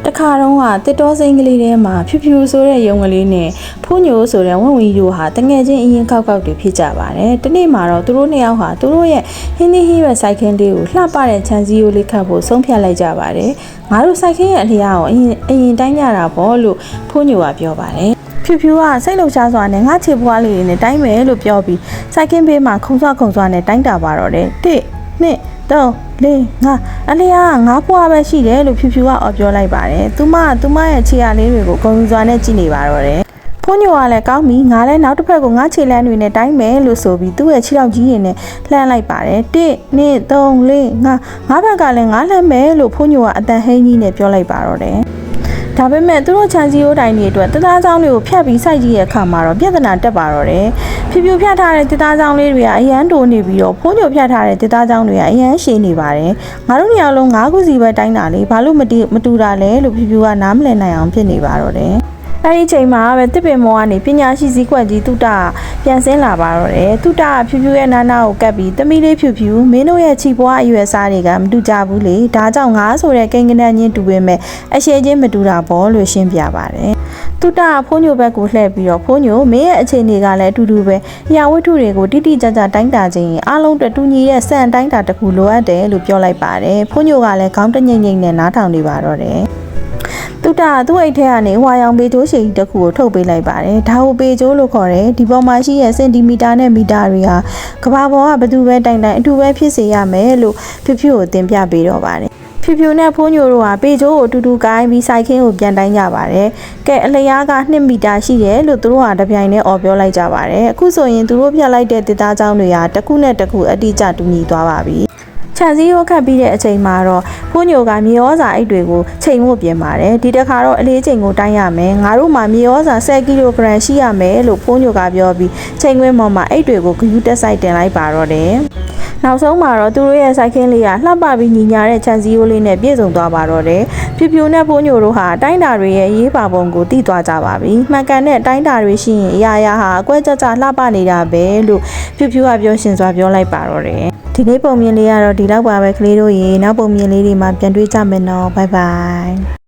တခါတော့တစ်တောစိမ်းကလေးထဲမှာဖြူဖြူဆိုတဲ့ရုံကလေးနဲ့ဖိုးညိုဆိုတဲ့ဝံဝီတို့ဟာတငယ်ချင်းအရင်ခောက်တွေဖြစ်ကြပါတယ်။ဒီနေ့မှာတော့သူတို့နှစ်ယောက်ဟာသူတို့ရဲ့ဟင်းသီးဟင်းရွက်စိုက်ခင်းလေးကိုလှပတဲ့ခြံစည်းရိုးလေးခတ်ဖို့ဆုံးဖြတ်လိုက်ကြပါတယ်။ငါတို့စိုက်ခင်းရဲ့အလျားကိုအရင်တိုင်းကြတာပေါ့လို့ဖိုးညိုကပြောပါတယ်။ဖြူဖြူကစိတ်လှုပ်ရှားစွာနဲ့ငါချေပွားလေးတွေနဲ့တိုင်းမယ်လို့ပြောပြီးစိုက်ခင်းဘေးမှာခုံစွာနဲ့တိုင်းတာပါတော့တယ်။1 2 3 4 5အလျားငါးဖွားပဲရှိတယ်လို့ဖြူဖြူကပြောလိုက်ပါတယ်။သူမရဲ့ခြေရလေးတွေကိုဂုံယူစွာနဲ့ကြည့်နေပါတော့တယ်။ဖိုးညိုကလည်းကောင်းပြီငါလည်းနောက်တစ်ဖက်ကငါခြေလမ်းတွေနဲ့တိုင်းမယ်လို့ဆိုပြီးသူ့ရဲ့ခြေထောက်ကြီးတွေနဲ့လှမ်းလိုက်ပါတယ်1 2 3 4 5ငါးဘက်ကလည်းငါလှမ်းမယ်လို့ဖိုးညိုကအတန်ဟိန်းကြီးနဲ့ပြောလိုက်ပါတော့တယ်။ဒါပေမဲ့သူတို့ခြံစည်းရိုးတိုင်းတွေအတွက်တစ်သားချောင်းတွေကိုဖြတ်ပြီးစိုက်ကြည့်ရတဲ့အခါမှာတော့ပြဿနာတက်ပါတော့တယ်။ဖြူဖြူဖြတ်ထားတဲ့တစ်သားချောင်းလေးတွေကအရန်တိုးနေပြီးတော့ဖိုးညိုဖြတ်ထားတဲ့တစ်သားချောင်းတွေကအရန်ရှည်နေပါတယ်။ငါတို့ညလုံး၅ခုစီပဲတိုင်းတာလေဘာလို့မတူတာလဲလို့ဖြူဖြူကနားမလည်နိုင်အောင်ဖြစ်နေပါတော့တယ်။အဲဒီချိန်မှာပဲတစ်ပင်မောကနေပညာရှိစည်းကွက်ကြီးတုတပြန်ဆင်းလာပါတော့တယ်တုတဖြူဖြူရဲ့နာနာကိုကပ်ပြီးတမီလေးဖြူဖြူမင်းတို့ရဲ့ခြိပွားအရွယ်စားတွေကမတူကြဘူးလေဒါကြောင့်ငါဆိုတဲ့ကိန်းကနန်းချင်းတူပေမဲ့အရှိချင်းမတူတာပေါ့လို့ရှင်းပြပါတယ်တုတဖိုးညိုဘက်ကိုလှည့်ပြီးတော့ဖိုးညိုမင်းရဲ့အခြေအနေကလည်းအတူတူပဲအရာဝတ္ထုတွေကိုတိတိကျကျတိုင်းတာခြင်းအားလုံးတူညီတဲ့စံတိုင်းတာတစ်ခုလိုအပ်တယ်လို့ပြောလိုက်ပါတယ်ဖိုးညိုကလည်းခေါင်းတငိမ့်ငိမ့်နဲ့နားထောင်နေပါတော့တယ်သူ့အိတ်ထဲကနေဟွာရောင်ပေကျိုးရှည်တစ်ခုကိုထုတ်ပေးလိုက်ပါတယ်ဒါကိုပေကျိုးလို့ခေါ်တယ်ဒီပေါ်မှာရှိတဲ့စင်တီမီတာနဲ့မီတာတွေဟာကမ္ဘာပေါ်ကဘယ်သူပဲတိုင်အတူပဲဖြစ်စေရမယ်လို့ဖြူဖြူကိုသင်ပြပေးတော့ပါတယ်ဖြူဖြူနဲ့ဖိုးညိုတို့ဟာပေကျိုးကိုအတူတူကိုင်းပြီးစိုက်ခင်းကိုပြန်တိုင်းကြပါတယ်ကဲအလျားက2မီတာရှိတယ်လို့သူတို့ဟာတပြိုင်တည်းပြောလိုက်ကြပါတယ်အခုဆိုရင်သူတို့ဖြတ်လိုက်တဲ့တစ်သားချောင်းတွေဟာတစ်ခုနဲ့တစ်ခုအတိအကျတူညီသွားပါပြီခြံစည်းရိုးခတ်ပြီးတဲ့အချိန်မှာတော့ဖိုးညိုကမြေဩဇာအိတ်တွေကိုချိန်ဖို့ပြင်ပါတယ်ဒီတစ်ခါတော့အလေးချိန်ကိုတိုင်းရမယ်ငါတို့မှာမြေဩဇာ10ကီလိုဂရမ်ရှိရမယ်လို့ဖိုးညိုကပြောပြီးချိန်ခွင်းပေါ်မှာအိတ်တွေကိုဂယူးတက်ဆိုင်တင်လိုက်ပါတော့တယ်နောက်ဆုံးမှာတော့သူတို့ရဲ့စိုက်ခင်းလေးကလှပပြီးညီညာတဲ့ခြံစည်းရိုးလေးနဲ့ပြည့်စုံသွားပါတော့တယ်ဖြူဖြူနဲ့ဖိုးညိုတို့ဟာတိုင်းတာတွေရဲ့ရေးပါပုံကိုသိသွားကြပါပြီမှန်ကန်တဲ့တိုင်းတာတွေရှိရင်အရာဟာအကွက်ကြကြလှပနေတာပဲလို့ဖြူဖြူကပြောရှင်စွာပြောလိုက်ပါတော့တယ်ဒီနေ့ပုံမြင်လေးကတော့ဒီလောက်ပါပဲကလေးတို့ရေနောက်ပုံမြင်လေးတွေမှာပြန်တွေ့ကြမယ်နော်ဘိုင်ဘိုင်